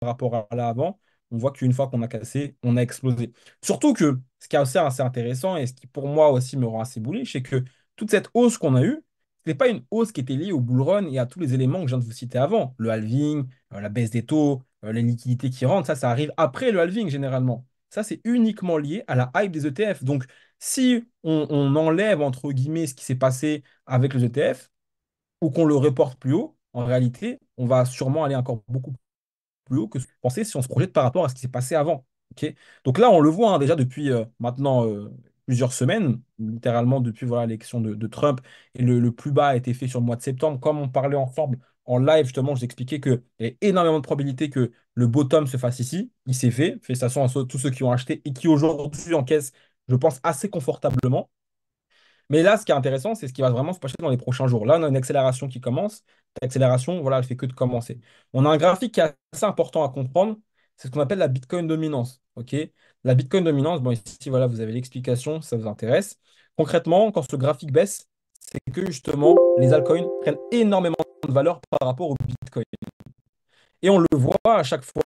rapport à là avant, on voit qu'une fois qu'on a cassé, on a explosé. Surtout que ce qui est aussi assez intéressant et ce qui pour moi aussi me rend assez bullish, c'est que toute cette hausse qu'on a eue, ce n'est pas une hausse qui était liée au bull run et à tous les éléments que je viens de vous citer avant. Le halving, la baisse des taux, les liquidités qui rentrent, ça arrive après le halving généralement. Ça, c'est uniquement lié à la hype des ETF. Donc, si on enlève, entre guillemets, ce qui s'est passé avec les ETF, ou qu'on le reporte plus haut, en réalité, on va sûrement aller encore beaucoup plus haut que ce qu'on pensait si on se projette par rapport à ce qui s'est passé avant. Ok. Donc là, on le voit hein, déjà depuis maintenant plusieurs semaines, littéralement depuis voilà, l'élection de Trump, et le plus bas a été fait sur le mois de septembre. Comme on parlait ensemble en live, justement, je vous expliquais qu'il y a énormément de probabilités que le bottom se fasse ici. Il s'est fait. Félicitations à tous ceux qui ont acheté et qui aujourd'hui encaissent, je pense, assez confortablement. Mais là, ce qui est intéressant, c'est ce qui va vraiment se passer dans les prochains jours. Là, on a une accélération qui commence. Cette accélération, voilà, elle fait que de commencer. On a un graphique qui est assez important à comprendre. C'est ce qu'on appelle la Bitcoin dominance. OK? La Bitcoin dominance, bon, ici, voilà, vous avez l'explication, si ça vous intéresse. Concrètement, quand ce graphique baisse, c'est que justement, les altcoins prennent énormément de valeur par rapport au Bitcoin. Et on le voit à chaque fois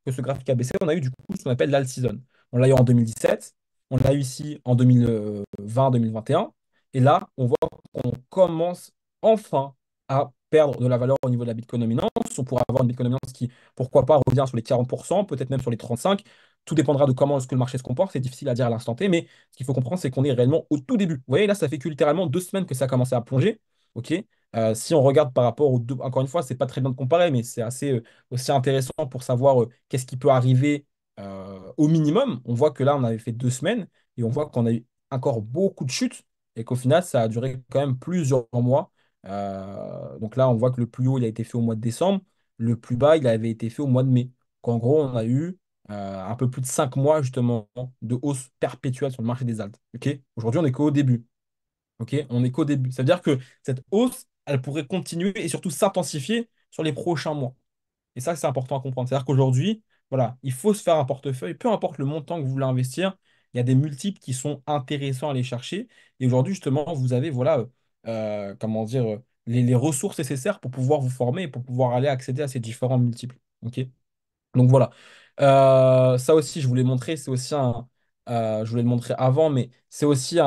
que ce graphique a baissé, on a eu du coup ce qu'on appelle l'alt season. On l'a eu en 2017, on l'a eu ici en 2020-2021, et là, on voit qu'on commence enfin à perdre de la valeur au niveau de la Bitcoin dominance. On pourrait avoir une Bitcoin dominance qui, pourquoi pas, revient sur les 40%, peut-être même sur les 35%. Tout dépendra de comment est-ce que le marché se comporte. C'est difficile à dire à l'instant T, mais ce qu'il faut comprendre, c'est qu'on est réellement au tout début. Vous voyez, là, ça fait que littéralement 2 semaines que ça a commencé à plonger. OK? Si on regarde par rapport aux deux, encore une fois, c'est pas très bien de comparer, mais c'est assez aussi intéressant pour savoir qu'est-ce qui peut arriver au minimum. On voit que là, on avait fait 2 semaines et on voit qu'on a eu encore beaucoup de chutes et qu'au final, ça a duré quand même plusieurs mois. Donc là, on voit que le plus haut, il a été fait au mois de décembre. Le plus bas, il avait été fait au mois de mai. En gros, on a eu un peu plus de 5 mois justement de hausse perpétuelle sur le marché des altes. Ok. Aujourd'hui, on est qu'au début. Ok, on est qu'au début. Ça veut dire que cette hausse, elle pourrait continuer et surtout s'intensifier sur les prochains mois. Et ça, c'est important à comprendre. C'est-à-dire qu'aujourd'hui, voilà, il faut se faire un portefeuille, peu importe le montant que vous voulez investir, il y a des multiples qui sont intéressants à aller chercher. Et aujourd'hui, justement, vous avez, voilà, comment dire, les ressources nécessaires pour pouvoir vous former et pour pouvoir aller accéder à ces différents multiples. Ok? Donc voilà. Ça aussi, je voulais montrer, c'est aussi un. Je voulais le montrer avant, mais c'est aussi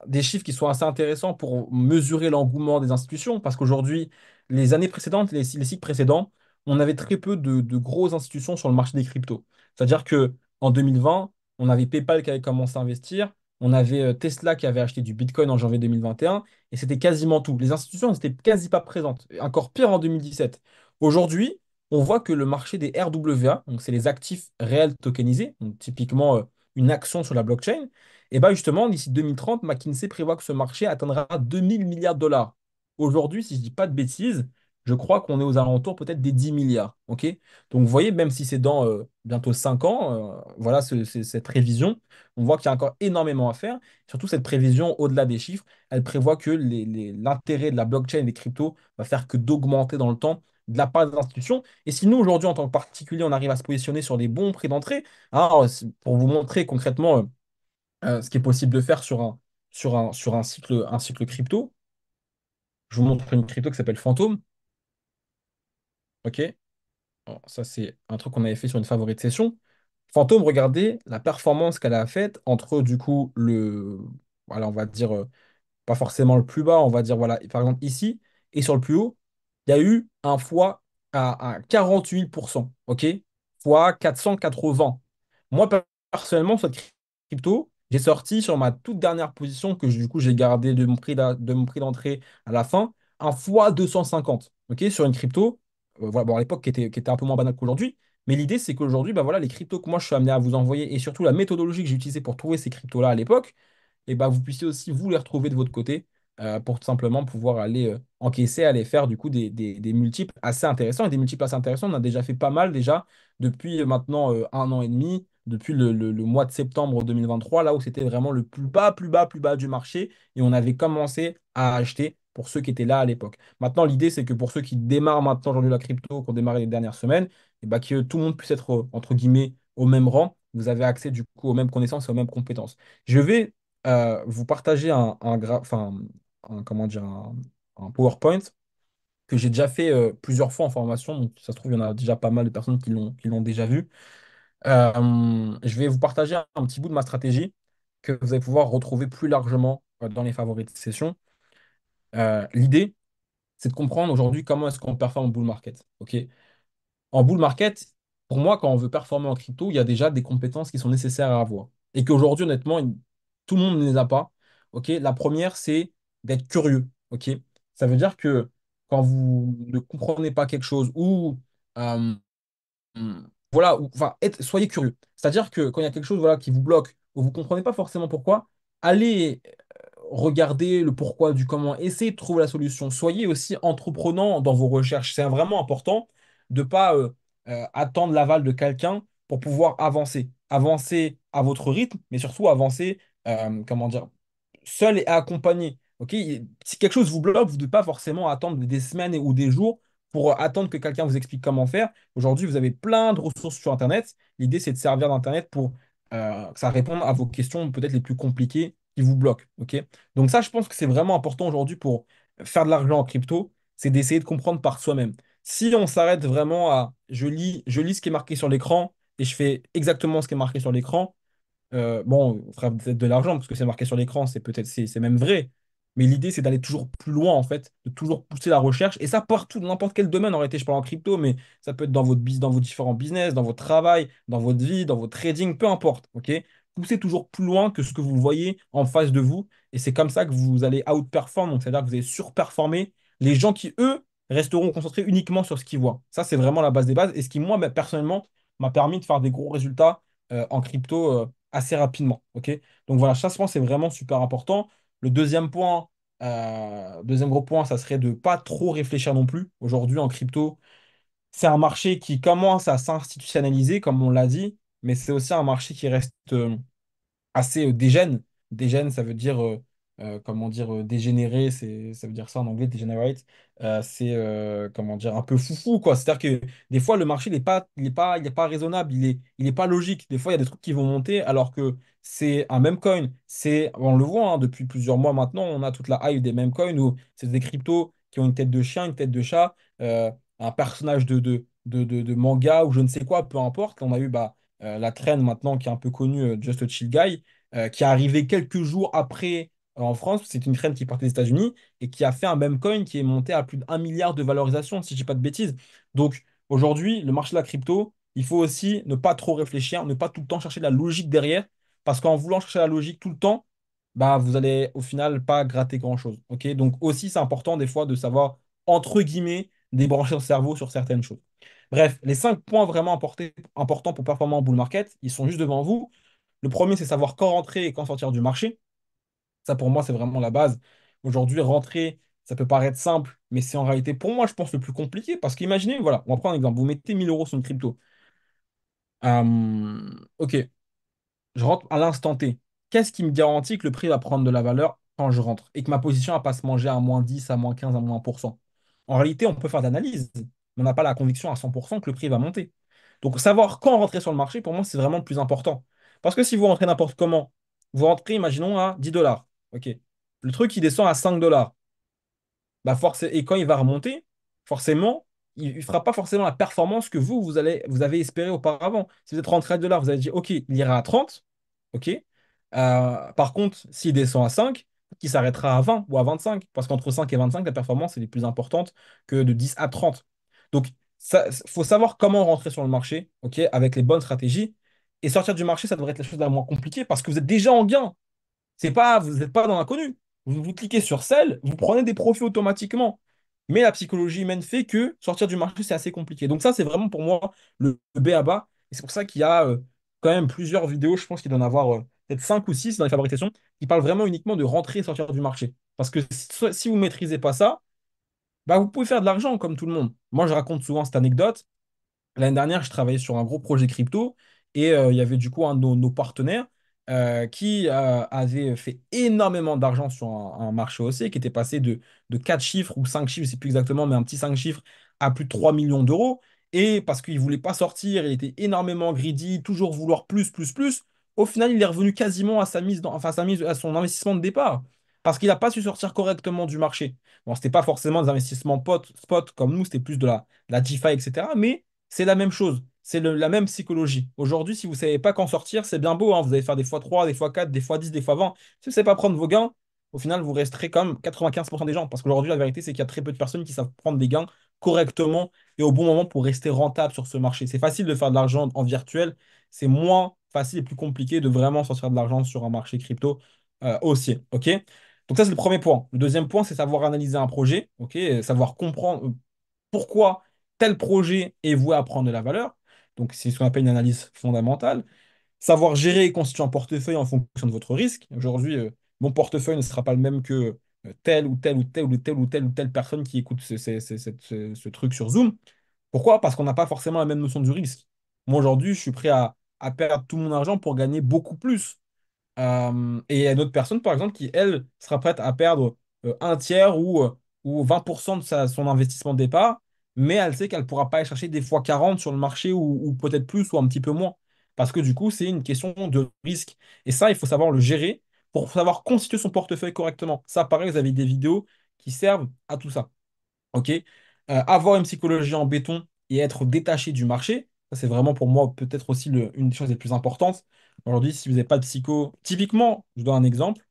des chiffres qui sont assez intéressants pour mesurer l'engouement des institutions. Parce qu'aujourd'hui, les années précédentes, les cycles précédents, on avait très peu de grosses institutions sur le marché des cryptos. C'est-à-dire que en 2020, on avait PayPal qui avait commencé à investir, on avait Tesla qui avait acheté du Bitcoin en janvier 2021, et c'était quasiment tout. Les institutions n'étaient quasi pas présentes. Encore pire en 2017. Aujourd'hui, on voit que le marché des RWA, donc c'est les actifs réels tokenisés, donc typiquement une action sur la blockchain, et bien justement, d'ici 2030, McKinsey prévoit que ce marché atteindra 2000 milliards de dollars. Aujourd'hui, si je ne dis pas de bêtises, je crois qu'on est aux alentours peut-être des 10 milliards. Ok. Donc vous voyez, même si c'est dans bientôt 5 ans, voilà cette révision, on voit qu'il y a encore énormément à faire. Surtout cette prévision, au-delà des chiffres, elle prévoit que l'intérêt de la blockchain et des cryptos va faire que d'augmenter dans le temps de la part des institutions. Et si nous, aujourd'hui, en tant que particulier, on arrive à se positionner sur des bons prix d'entrée, hein, pour vous montrer concrètement ce qui est possible de faire sur un cycle crypto, je vous montre une crypto qui s'appelle Phantom. OK? Alors, ça, c'est un truc qu'on avait fait sur une favorite session. Phantom, regardez la performance qu'elle a faite entre, du coup, voilà, on va dire, pas forcément le plus bas, on va dire, voilà, par exemple ici, et sur le plus haut, il y a eu un fois à 48%, OK? Fois 480. Moi, personnellement, cette crypto, j'ai sorti sur ma toute dernière position que du coup j'ai gardé de mon prix d'entrée à la fin, un fois 250, OK? Sur une crypto, voilà, bon, à l'époque qui était un peu moins banale qu'aujourd'hui, mais l'idée c'est qu'aujourd'hui, bah, voilà, les cryptos que moi je suis amené à vous envoyer et surtout la méthodologie que j'ai utilisée pour trouver ces cryptos-là à l'époque, et bah, vous puissiez aussi vous les retrouver de votre côté pour tout simplement pouvoir aller encaisser, aller faire du coup des multiples assez intéressants. Et des multiples assez intéressants, on a déjà fait pas mal déjà depuis maintenant 1 an et demi, depuis le mois de septembre 2023, là où c'était vraiment le plus bas, plus bas, plus bas du marché. Et on avait commencé à acheter pour ceux qui étaient là à l'époque. Maintenant, l'idée, c'est que pour ceux qui démarrent maintenant aujourd'hui la crypto, qui ont démarré les dernières ssemaines, et bah, que tout le monde puisse être, entre guillemets, au même rang. Vous avez accès du coup aux mêmes connaissances et aux mêmes compétences. Je vais vous partager comment dire, un PowerPoint que j'ai déjà fait plusieurs fois en formation. Donc, ça se trouve, il y en a déjà pas mal de personnes qui l'ont déjà vu. Je vais vous partager un petit bout de ma stratégie que vous allez pouvoir retrouver plus largement dans les favoris de session. L'idée, c'est de comprendre aujourd'hui comment est-ce qu'on performe en bull market. Ok? En bull market, pour moi, quand on veut performer en crypto, il y a déjà des compétences qui sont nécessaires à avoir. Et qu'aujourd'hui, honnêtement, tout le monde ne les a pas. Ok? La première, c'est d'être curieux. Ok? Ça veut dire que quand vous ne comprenez pas quelque chose ou euh, voilà, enfin, soyez curieux. C'est-à-dire que quand il y a quelque chose voilà, qui vous bloque ou vous ne comprenez pas forcément pourquoi, allez regarder le pourquoi du comment, essayez de trouver la solution. Soyez aussi entreprenant dans vos recherches. C'est vraiment important de ne pas attendre l'aval de quelqu'un pour pouvoir avancer. Avancer à votre rythme, mais surtout avancer, comment dire, seul et accompagné. Ok. Si quelque chose vous bloque, vous ne devez pas forcément attendre des semaines ou des jours pour attendre que quelqu'un vous explique comment faire. Aujourd'hui, vous avez plein de ressources sur Internet. L'idée, c'est de servir d'Internet pour que ça réponde à vos questions peut-être les plus compliquées qui vous bloquent. Ok. Donc ça, je pense que c'est vraiment important aujourd'hui pour faire de l'argent en crypto, c'est d'essayer de comprendre par soi-même. Si on s'arrête vraiment à je lis ce qui est marqué sur l'écran et je fais exactement ce qui est marqué sur l'écran, bon, on fera peut-être de l'argent parce que c'est marqué sur l'écran, c'est même vrai. Mais l'idée, c'est d'aller toujours plus loin, en fait, de toujours pousser la recherche. Et ça, partout, dans n'importe quel domaine. En réalité, je parle en crypto, mais ça peut être dans dans vos différents business, dans votre travail, dans votre vie, dans votre trading, peu importe. OK? Poussez toujours plus loin que ce que vous voyez en face de vous. Et c'est comme ça que vous allez outperform. Donc, c'est-à-dire que vous allez surperformer les gens qui, eux, resteront concentrés uniquement sur ce qu'ils voient. Ça, c'est vraiment la base des bases. Et ce qui, moi, personnellement, m'a permis de faire des gros résultats en crypto. Assez rapidement. Ok? Donc voilà, je pense que c'est vraiment super important. Le deuxième gros point, ça serait de pas trop réfléchir non plus. Aujourd'hui, en crypto, c'est un marché qui commence à s'institutionnaliser, comme on l'a dit, mais c'est aussi un marché qui reste assez dégène. Dégène, ça veut dire, comment dire, dégénéré, ça veut dire ça en anglais, degenerate. C'est, comment dire, un peu foufou, quoi. C'est-à-dire que des fois, le marché, il est pas raisonnable, il est pas logique. Des fois, il y a des trucs qui vont monter alors que c'est un meme coin. On le voit, hein, depuis plusieurs mois maintenant, on a toute la hype des meme coins où c'est des cryptos qui ont une tête de chien, une tête de chat, un personnage de manga ou je ne sais quoi, peu importe. On a eu la trend maintenant qui est un peu connue, Just a Chill Guy, qui est arrivée quelques jours après en France. C'est une trend qui partait des États-Unis et qui a fait un meme coin qui est monté à plus d'1 milliard de valorisation, si je dis pas de bêtises. Donc aujourd'hui, le marché de la crypto, il faut aussi ne pas trop réfléchir, ne pas tout le temps chercher de la logique derrière, parce qu'en voulant chercher la logique tout le temps, bah, vous allez au final pas gratter grand-chose. Ok. Donc aussi, c'est important des fois de savoir, entre guillemets, débrancher le cerveau sur certaines choses. Bref, les 5 points vraiment importants pour performer en bull market, ils sont juste devant vous. Le premier, c'est savoir quand rentrer et quand sortir du marché. Ça, pour moi, c'est vraiment la base. Aujourd'hui, rentrer, ça peut paraître simple, mais c'est en réalité, pour moi, je pense, le plus compliqué. Parce qu'imaginez, voilà, on va prendre un exemple. Vous mettez 1 000 € sur une crypto. Ok, je rentre à l'instant T. Qu'est-ce qui me garantit que le prix va prendre de la valeur quand je rentre et que ma position ne va pas se manger à -10, à -15, à -1%? En réalité, on peut faire d'analyse, mais on n'a pas la conviction à 100% que le prix va monter. Donc, savoir quand rentrer sur le marché, pour moi, c'est vraiment le plus important. Parce que si vous rentrez n'importe comment, vous rentrez, imaginons, à 10 dollars. OK. Le truc, il descend à 5 dollars. Et quand il va remonter, forcément, il ne fera pas forcément la performance que vous avez espéré auparavant. Si vous êtes rentré à 2 dollars, vous avez dit, OK, il ira à 30. OK. Par contre, s'il descend à 5, il s'arrêtera à 20 ou à 25. Parce qu'entre 5 et 25, la performance est plus importante que de 10 à 30. Donc, il faut savoir comment rentrer sur le marché, OK, avec les bonnes stratégies. Et sortir du marché, ça devrait être la chose la moins compliquée parce que vous êtes déjà en gain. Vous n'êtes pas dans l'inconnu. Vous cliquez sur Sell, vous prenez des profits automatiquement. Mais la psychologie humaine fait que sortir du marché, c'est assez compliqué. Donc ça, c'est vraiment pour moi le B à bas. Et c'est pour ça qu'il y a quand même plusieurs vidéos, je pense qu'il doit en avoir peut-être 5 ou 6 dans les fabrications, qui parlent vraiment uniquement de rentrer et sortir du marché. Parce que si vous ne maîtrisez pas ça, bah, vous pouvez faire de l'argent comme tout le monde. Moi, je raconte souvent cette anecdote. L'année dernière, je travaillais sur un gros projet crypto et il y avait du coup un de nos partenaires qui avait fait énormément d'argent sur un marché haussier qui était passé de 4 chiffres ou 5 chiffres, je ne sais plus exactement, mais un petit 5 chiffres à plus de 3 millions d'euros. Et parce qu'il ne voulait pas sortir, il était énormément greedy, toujours vouloir plus, plus, plus. Au final, il est revenu quasiment à sa mise, à son investissement de départ. parce qu'il n'a pas su sortir correctement du marché. Bon, c'était pas forcément des investissements spot comme nous, c'était plus de la DeFi, etc. Mais c'est la même chose, c'est la même psychologie. Aujourd'hui, si vous ne savez pas quand sortir, c'est bien beau, hein. Vous allez faire des fois 3, des fois 4, des fois 10, des fois 20. Si vous ne savez pas prendre vos gains, au final, vous resterez comme 95% des gens. Parce qu'aujourd'hui, la vérité, c'est qu'il y a très peu de personnes qui savent prendre des gains correctement et au bon moment pour rester rentable sur ce marché. C'est facile de faire de l'argent en virtuel, c'est moins facile et plus compliqué de vraiment sortir de l'argent sur un marché crypto haussier. OK? Donc ça, c'est le premier point. Le deuxième point, c'est savoir analyser un projet, OK? Savoir comprendre pourquoi tel projet est voué à prendre de la valeur. Donc c'est ce qu'on appelle une analyse fondamentale. Savoir gérer et constituer un portefeuille en fonction de votre risque. Aujourd'hui, mon portefeuille ne sera pas le même que telle ou telle ou telle ou telle ou telle ou telle personne qui écoute ce truc sur Zoom. Pourquoi? Parce qu'on n'a pas forcément la même notion du risque. Moi, aujourd'hui, je suis prêt à perdre tout mon argent pour gagner beaucoup plus. Et il y a une autre personne, par exemple, qui, elle, sera prête à perdre un tiers ou 20% de son investissement de départ, mais elle sait qu'elle ne pourra pas aller chercher des fois 40 sur le marché ou peut-être plus ou un petit peu moins. Parce que du coup, c'est une question de risque. Et ça, il faut savoir le gérer pour savoir constituer son portefeuille correctement. Ça, pareil, vous avez des vidéos qui servent à tout ça. OK? Avoir une psychologie en béton et être détaché du marché, ça c'est vraiment pour moi peut-être aussi une des choses les plus importantes. Aujourd'hui, si vous n'avez pas de psycho, typiquement, je donne un exemple.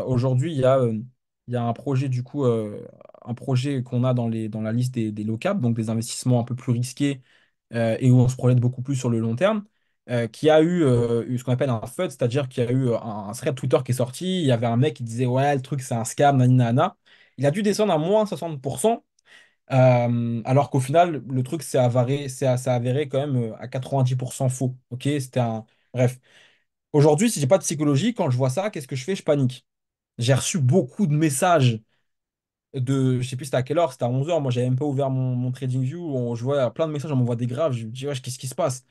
Aujourd'hui, il y a un projet du coup, un projet qu'on a dans la liste des low cap, donc des investissements un peu plus risqués et où on se projette beaucoup plus sur le long terme, qui a eu ce qu'on appelle un FUD, c'est-à-dire qu'il y a eu un thread Twitter qui est sorti, il y avait un mec qui disait ouais, le truc c'est un scam, nani nana. Il a dû descendre à moins 60%. Alors qu'au final, le truc s'est avéré quand même à 90% faux. Ok, c'était un. Bref. Aujourd'hui, si j'ai pas de psychologie, quand je vois ça, qu'est-ce que je fais? Je panique. J'ai reçu beaucoup de messages je sais plus c'était à quelle heure, c'était à 11 h. Moi, j'avais même pas ouvert mon TradingView. Je vois plein de messages, on m'envoie des graves. Je me dis, wesh, qu'est-ce qui se passe?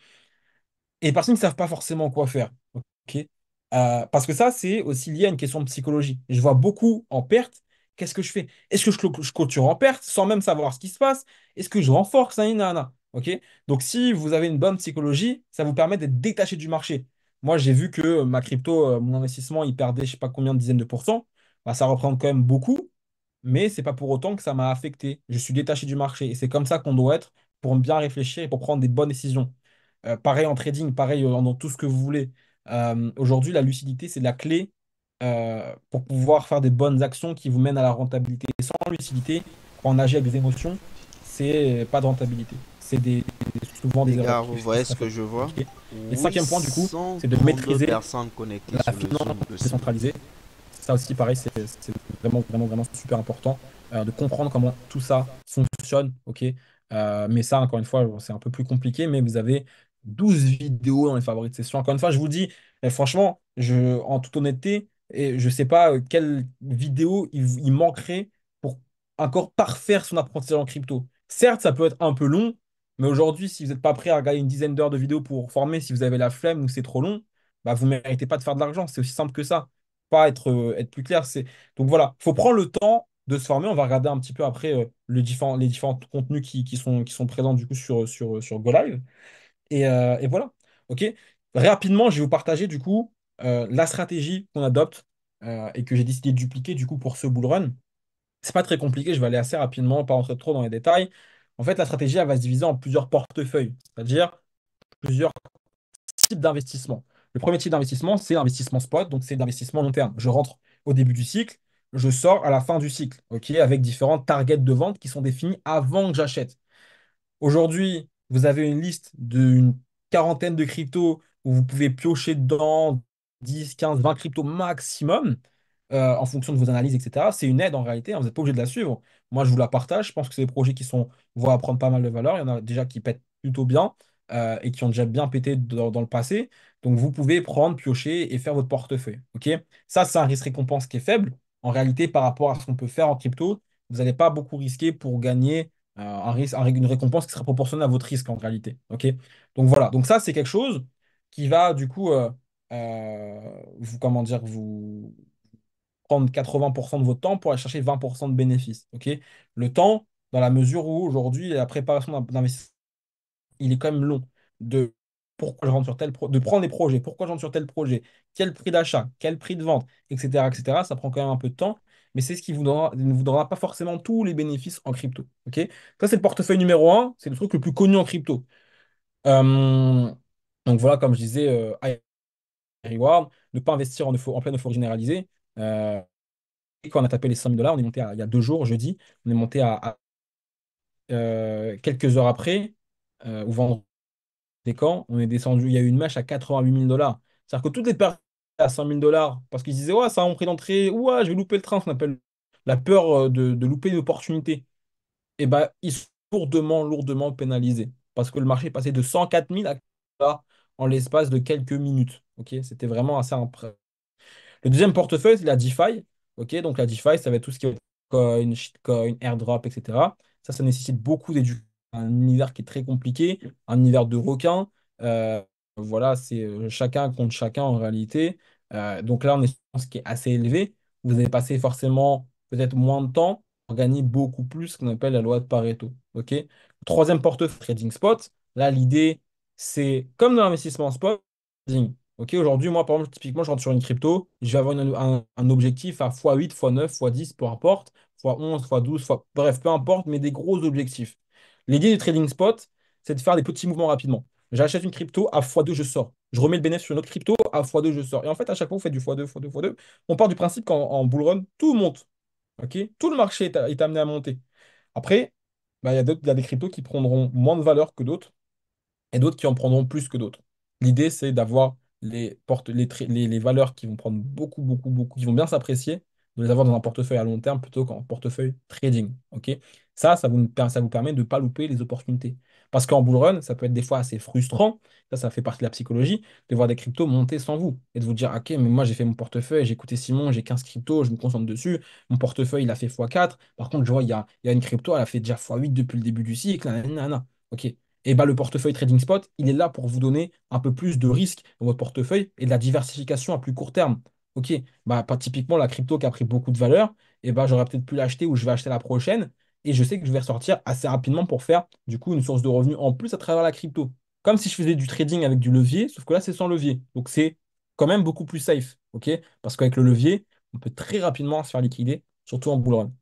Et les personnes ne savent pas forcément quoi faire. Ok. Parce que ça, c'est aussi lié à une question de psychologie. Je vois beaucoup en perte. Qu'est-ce que je fais? Est-ce que je clôture en perte sans même savoir ce qui se passe? Est-ce que je renforce? Nanana. Ok. Donc, si vous avez une bonne psychologie, ça vous permet d'être détaché du marché. Moi, j'ai vu que ma crypto, mon investissement, il perdait je sais pas combien de dizaines de pourcents. Bah, ça représente quand même beaucoup, mais c'est pas pour autant que ça m'a affecté. Je suis détaché du marché. Et c'est comme ça qu'on doit être pour bien réfléchir et pour prendre des bonnes décisions. Pareil en trading, pareil dans tout ce que vous voulez. Aujourd'hui, la lucidité, c'est la clé pour pouvoir faire des bonnes actions qui vous mènent à la rentabilité. Sans lucidité, quand on agit avec des émotions, c'est pas de rentabilité. Souvent Les des erreurs gars, vous qui voyez seront ce que faites. je vois? Ok. Et le cinquième point, du coup, c'est de 832 maîtriser personnes connectées la sur le finance Zoom de ce moment. décentralisée. Ça aussi, pareil, c'est vraiment, vraiment, vraiment super important de comprendre comment tout ça fonctionne. Ok. Mais ça, encore une fois, c'est un peu plus compliqué, mais vous avez 12 vidéos dans les favoris de session. Encore une fois, je vous dis, franchement, en toute honnêteté, et je ne sais pas quelle vidéo il manquerait pour encore parfaire son apprentissage en crypto. Certes, ça peut être un peu long, mais aujourd'hui, si vous n'êtes pas prêt à regarder une dizaine d'heures de vidéos pour vous former, si vous avez la flemme ou c'est trop long, bah, vous ne méritez pas de faire de l'argent. C'est aussi simple que ça. Pas être plus clair. Donc voilà, il faut prendre le temps de se former. On va regarder un petit peu après les différents contenus qui sont présents du coup sur GoLive. Et voilà. OK. Rapidement, je vais vous partager du coup la stratégie qu'on adopte et que j'ai décidé de dupliquer du coup pour ce bull run. C'est pas très compliqué, je vais aller assez rapidement, pas rentrer trop dans les détails. En fait, la stratégie, elle va se diviser en plusieurs portefeuilles, c'est-à-dire plusieurs types d'investissement. Le premier type d'investissement, c'est l'investissement spot, donc c'est l'investissement long terme. Je rentre au début du cycle, je sors à la fin du cycle, ok, avec différents targets de vente qui sont définis avant que j'achète. Aujourd'hui, vous avez une liste d'une quarantaine de cryptos où vous pouvez piocher dedans 10, 15, 20 cryptos maximum en fonction de vos analyses, etc. C'est une aide en réalité, hein, vous n'êtes pas obligé de la suivre. Moi, je vous la partage. Je pense que c'est des projets qui vont apprendre pas mal de valeur. Il y en a déjà qui pètent plutôt bien et qui ont déjà bien pété dans le passé. Donc, vous pouvez prendre, piocher et faire votre portefeuille. Ok. Ça, c'est un risque-récompense qui est faible. En réalité, par rapport à ce qu'on peut faire en crypto, vous n'allez pas beaucoup risquer pour gagner une récompense qui sera proportionnelle à votre risque en réalité. Ok. Donc voilà. Donc ça, c'est quelque chose qui va du coup comment dire, vous prendre 80% de votre temps pour aller chercher 20% de bénéfices. Ok. Le temps, dans la mesure où aujourd'hui, la préparation d'un investissement, il est quand même long. pourquoi je rentre sur de prendre des projets, pourquoi je rentre sur tel projet, quel prix d'achat, quel prix de vente, etc., etc. Ça prend quand même un peu de temps, mais c'est ce qui ne vous donnera pas forcément tous les bénéfices en crypto. Ok? Ça, c'est le portefeuille numéro un, c'est le truc le plus connu en crypto. Euh, donc voilà, comme je disais, high reward, ne pas investir en pleine euphorie généralisée. Et quand on a tapé les 5 000 $, on est monté il y a 2 jours, jeudi, on est monté quelques heures après, ou vendredi, quand on est descendu, il y a eu une mèche à 88 000 $. C'est-à-dire que toutes les personnes à 5 000 $, parce qu'ils se disaient, ouais, ça a mon prix d'entrée, ouais, je vais louper le train, ce qu'on appelle la peur de louper une opportunité. Et ben, ils sont lourdement, lourdement pénalisés. Parce que le marché est passé de 104 000 à 4 en l'espace de quelques minutes. Ok, c'était vraiment assez impressionnant. Le deuxième portefeuille, c'est la DeFi. Ok, donc la DeFi, ça va être tout ce qui est coin, shitcoin, airdrop, etc. Ça nécessite beaucoup d'éducation. Un univers qui est très compliqué, un univers de requins. Euh, voilà, c'est chacun contre chacun en réalité. Donc là, on est sur ce qui est assez élevé. Vous avez passé forcément peut-être moins de temps pour gagner beaucoup plus, ce qu'on appelle la loi de Pareto. Ok. Le troisième portefeuille, trading spot. Là, l'idée, c'est comme dans l'investissement spot. Ok, aujourd'hui, moi, par exemple, typiquement, je rentre sur une crypto, je vais avoir un objectif à x8, x9, x10, peu importe, x11, x12, bref, peu importe, mais des gros objectifs. L'idée du trading spot, c'est de faire des petits mouvements rapidement. J'achète une crypto, à x2, je sors. Je remets le bénéfice sur une autre crypto, à x2, je sors. Et en fait, à chaque fois, vous faites du x2, x2, x2. On part du principe qu'en bull run, tout monte. Ok, tout le marché est amené à monter. Après, bah, il y a des cryptos qui prendront moins de valeur que d'autres et d'autres qui en prendront plus que d'autres. L'idée, c'est d'avoir les valeurs qui vont prendre beaucoup, beaucoup, beaucoup, qui vont bien s'apprécier, de les avoir dans un portefeuille à long terme plutôt qu'en portefeuille trading. Ok? Ça vous permet de ne pas louper les opportunités. Parce qu'en bull run, ça peut être des fois assez frustrant, ça fait partie de la psychologie, de voir des cryptos monter sans vous et de vous dire, ok, mais moi j'ai fait mon portefeuille, j'ai écouté Simon, j'ai 15 cryptos, je me concentre dessus, mon portefeuille il a fait x4, par contre je vois il y a une crypto, elle a fait déjà x8 depuis le début du cycle, nanana. Ok, et bah, le portefeuille Trading Spot, il est là pour vous donner un peu plus de risque dans votre portefeuille et de la diversification à plus court terme. Ok, bah, pas typiquement la crypto qui a pris beaucoup de valeur, et bah, j'aurais peut-être pu l'acheter ou je vais acheter la prochaine et je sais que je vais ressortir assez rapidement pour faire du coup une source de revenus en plus à travers la crypto. Comme si je faisais du trading avec du levier, sauf que là c'est sans levier. Donc c'est quand même beaucoup plus safe. Ok, parce qu'avec le levier, on peut très rapidement se faire liquider, surtout en bull run.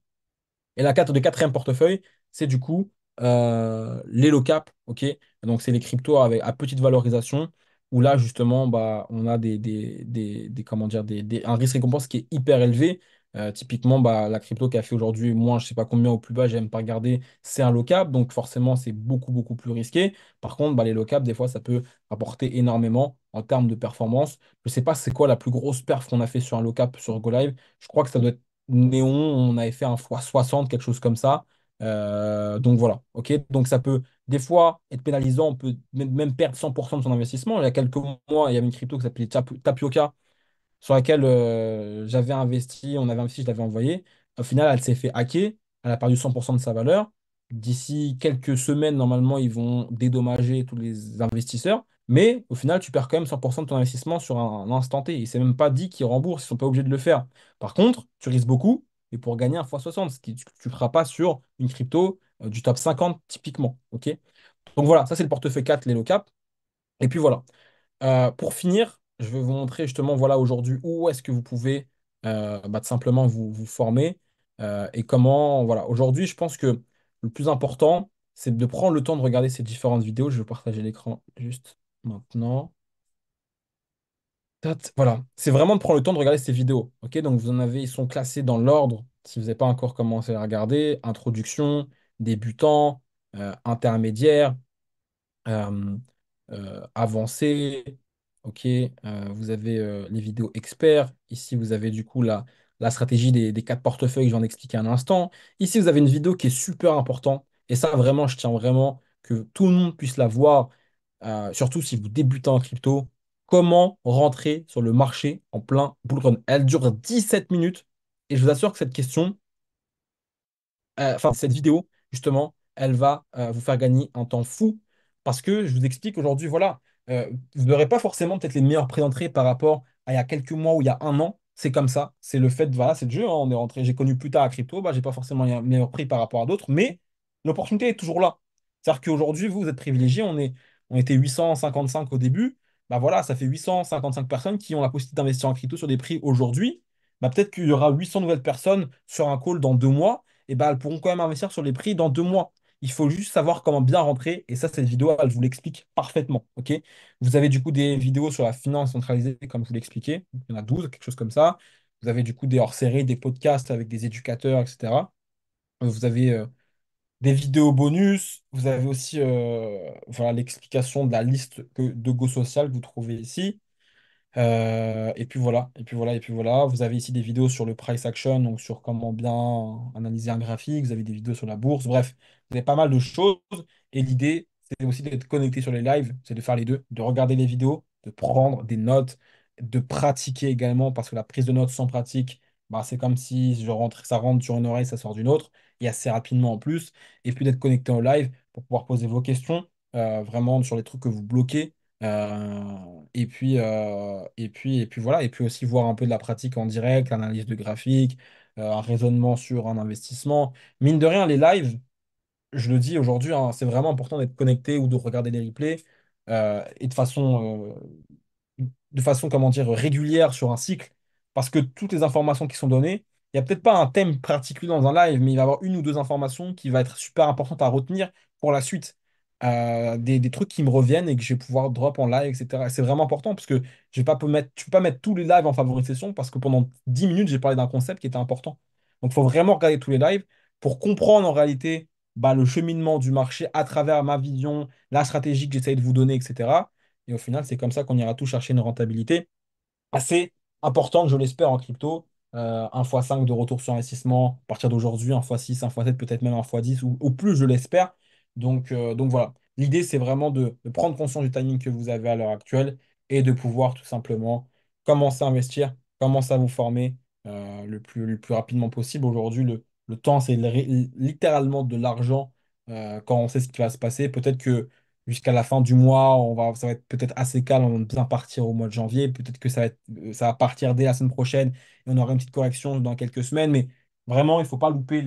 Et le quatrième portefeuille, c'est du coup les low cap, ok? Donc, c'est les cryptos à petite valorisation, où là, justement, bah, on a comment dire, un risque-récompense qui est hyper élevé. Typiquement, bah, la crypto qui a fait aujourd'hui, moins, je sais pas combien au plus bas, j'aime pas regarder, c'est un low cap, donc forcément, c'est beaucoup, beaucoup plus risqué. Par contre, bah, les low cap, des fois, ça peut apporter énormément en termes de performance. Je sais pas c'est quoi la plus grosse perf qu'on a fait sur un low cap sur GoLive. Je crois que ça doit être Néon, on avait fait un x60, quelque chose comme ça. Donc voilà, ok. Donc ça peut des fois être pénalisant, on peut même perdre 100% de son investissement. Il y a quelques mois, il y avait une crypto qui s'appelait Tapioca, sur laquelle j'avais investi, on avait investi, je l'avais envoyé. Au final, elle s'est fait hacker, elle a perdu 100% de sa valeur. D'ici quelques semaines, normalement, ils vont dédommager tous les investisseurs. Mais au final, tu perds quand même 100% de ton investissement sur un instant T. Et c'est même pas dit qu'ils remboursent, ils sont pas obligés de le faire. Par contre, tu risques beaucoup, et pour gagner un x60, ce qui tu ne feras pas sur une crypto du top 50 typiquement. Ok. Donc voilà, ça c'est le portefeuille 4, les low cap. Et puis voilà. Pour finir, je vais vous montrer justement voilà, aujourd'hui où est-ce que vous pouvez bah, tout simplement vous former et comment. Voilà. Aujourd'hui, je pense que le plus important, c'est de prendre le temps de regarder ces différentes vidéos. Je vais partager l'écran juste maintenant. Voilà, c'est vraiment de prendre le temps de regarder ces vidéos. Ok, donc vous en avez, ils sont classés dans l'ordre. Si vous n'avez pas encore commencé à regarder, introduction, débutant, intermédiaire, euh, avancé. Ok, vous avez les vidéos experts. Ici, vous avez du coup la stratégie des 4 portefeuilles que je viens d'expliquer un instant. Ici, vous avez une vidéo qui est super importante. Et ça, vraiment, je tiens vraiment que tout le monde puisse la voir, surtout si vous débutez en crypto. Comment rentrer sur le marché en plein bull run? Elle dure 17 minutes. Et je vous assure que cette question, cette vidéo, justement, elle va vous faire gagner un temps fou parce que je vous explique aujourd'hui, voilà, vous n'aurez pas forcément peut-être les meilleurs prix d'entrée par rapport à il y a quelques mois ou il y a un an. C'est comme ça. C'est le fait, voilà, c'est le jeu, hein. On est rentré, j'ai connu plus tard à crypto, bah, j'ai pas forcément les meilleurs prix par rapport à d'autres, mais l'opportunité est toujours là. C'est-à-dire qu'aujourd'hui, vous êtes privilégié, on était 855 au début, bah voilà, ça fait 855 personnes qui ont la possibilité d'investir en crypto sur des prix aujourd'hui. Bah peut-être qu'il y aura 800 nouvelles personnes sur un call dans 2 mois, et bah elles pourront quand même investir sur les prix dans 2 mois. Il faut juste savoir comment bien rentrer, et ça, cette vidéo, elle vous l'explique parfaitement, ok? Vous avez du coup des vidéos sur la finance centralisée, comme je vous l'ai expliqué. Il y en a 12, quelque chose comme ça. Vous avez du coup des hors-séries, des podcasts avec des éducateurs, etc. Vous avez des vidéos bonus. Vous avez aussi voilà, l'explication de la liste de Go Social que vous trouvez ici. Et puis voilà, et puis voilà, et puis voilà. Vous avez ici des vidéos sur le price action, donc sur comment bien analyser un graphique. Vous avez des vidéos sur la bourse. Bref, vous avez pas mal de choses. Et l'idée, c'est aussi d'être connecté sur les lives, c'est de faire les deux, de regarder les vidéos, de prendre des notes, de pratiquer également, parce que la prise de notes sans pratique, bah, c'est comme si je rentre, ça rentre sur une oreille, ça sort d'une autre, et assez rapidement en plus. Et puis d'être connecté en live pour pouvoir poser vos questions, vraiment sur les trucs que vous bloquez. Et puis voilà, et puis aussi voir un peu de la pratique en direct, l'analyse de graphique, un raisonnement sur un investissement. Mine de rien, les lives, je le dis aujourd'hui, hein, c'est vraiment important d'être connecté ou de regarder les replays et de façon, comment dire, régulière sur un cycle, parce que toutes les informations qui sont données, il n'y a peut-être pas un thème particulier dans un live, mais il va y avoir une ou deux informations qui va être super importantes à retenir pour la suite. Des trucs qui me reviennent et que je vais pouvoir drop en live, etc. C'est vraiment important parce que je vais pas mettre, tu peux pas mettre tous les lives en favori de session parce que pendant 10 minutes, j'ai parlé d'un concept qui était important. Donc, il faut vraiment regarder tous les lives pour comprendre en réalité bah, le cheminement du marché à travers ma vision, la stratégie que j'essaye de vous donner, etc. Et au final, c'est comme ça qu'on ira tout chercher une rentabilité assez importante, je l'espère, en crypto. 1 x 5 de retour sur investissement à partir d'aujourd'hui, 1 x 6 1 x 7 peut-être même 1 x 10 ou plus, je l'espère. Donc voilà. L'idée, c'est vraiment de prendre conscience du timing que vous avez à l'heure actuelle et de pouvoir tout simplement commencer à investir, commencer à vous former le plus rapidement possible. Aujourd'hui, le temps, c'est littéralement de l'argent quand on sait ce qui va se passer. Peut-être que jusqu'à la fin du mois, ça va être peut-être assez calme, on va bien partir au mois de janvier. Peut-être que ça va partir dès la semaine prochaine et on aura une petite correction dans quelques semaines. Mais vraiment, il ne faut pas louper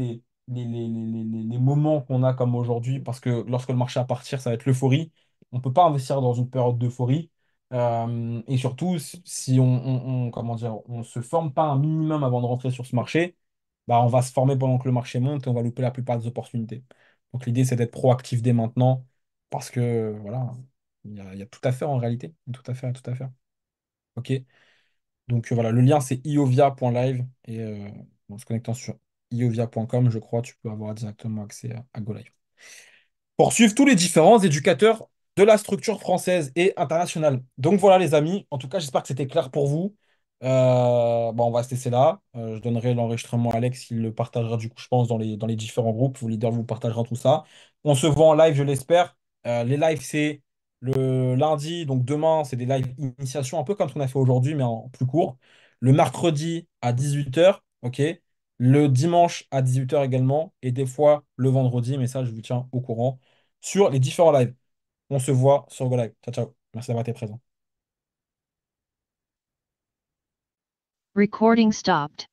les moments qu'on a comme aujourd'hui parce que lorsque le marché va partir, ça va être l'euphorie. On ne peut pas investir dans une période d'euphorie. Et surtout, si comment dire, on se forme pas un minimum avant de rentrer sur ce marché, bah, on va se former pendant que le marché monte et on va louper la plupart des opportunités. Donc l'idée, c'est d'être proactif dès maintenant parce que voilà, il y a tout à faire en réalité. Tout à faire, tout à faire. Ok. Donc voilà, le lien c'est iovia.live et en se connectant sur iovia.com, je crois, tu peux avoir directement accès à GoLive. Pour suivre tous les différents éducateurs de la structure française et internationale. Donc voilà les amis, en tout cas j'espère que c'était clair pour vous. Bon, on va se laisser là. Je donnerai l'enregistrement à Alex, il le partagera du coup je pense dans les différents groupes. Vos leaders vous partageront tout ça. On se voit en live, je l'espère. Les lives c'est le lundi, donc demain c'est des lives initiation, un peu comme ce qu'on a fait aujourd'hui mais en plus court. Le mercredi à 18 h, ok? Le dimanche à 18 h également, et des fois le vendredi, mais ça je vous tiens au courant sur les différents lives. On se voit sur Go Live. Ciao, ciao. Merci d'avoir été présent. Recording stopped.